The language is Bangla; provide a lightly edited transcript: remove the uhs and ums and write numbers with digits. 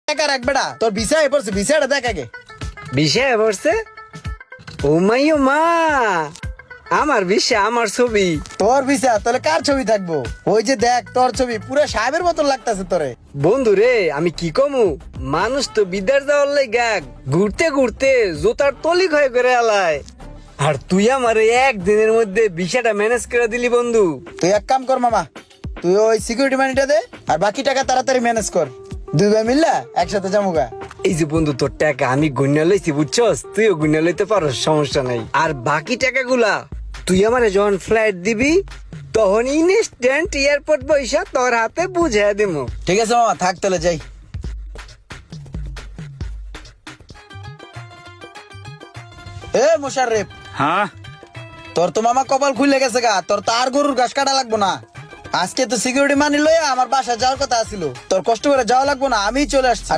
টাকা রাখবে না, তোর ভিসা পড়ছে, ভিসাটা দেখ আগে। বিষয় পড়ছে? ও মাই ও মা, আমার বিষয়, আমার ছবি। তোর ভিসা তাহলে কার ছবি থাকবো? ওই যে দেখ তোর ছবি, পুরো সাহেবের মতন লাগতাছে তোরে। বন্ধু রে, আমি কি কমু, মানুষ তো বিদ্যার যাওয়ার লাইগা ঘুরতে ঘুরতে জোতার তলি ক্ষয় করে আলায়, আর তুই আমার একদিনের মধ্যে বিষয়টা ম্যানেজ করে দিলি বন্ধু। তুই এক কাম কর মামা, তুই ওই সিকিউরিটি মানিটা দে, আর বাকি টাকা তাড়াতাড়ি ম্যানেজ কর। দুই ভাই মিললা একসাথে যামুগা। এই যে বন্ধু, তোর টাকা আমি গুণা লইছি বুঝছস, তুইও গুণা লইতে পারস, সমস্যা নাই। আর বাকি টাকাগুলা তুই আমার যখন ফ্লাইট দিবি তখন ইনস্ট্যান্ট এয়ারপোর্ট পয়সা তোর হাতে বুঝাই দেবো। ঠিক আছে মামা, থাক তাহলে যাই। এ মোশাররেফ, হ্যাঁ তোর তো মামা কপাল খুলে গেছে গা, তোর তো আর গরুর ঘাস কাটা লাগবো না। আজকে তো সিকিউরিটি মানি লইয়া আমার বাসায় যাওয়ার কথা ছিল, তোর কষ্ট করে যাওয়া লাগবো না, আমিই চলে আসছি।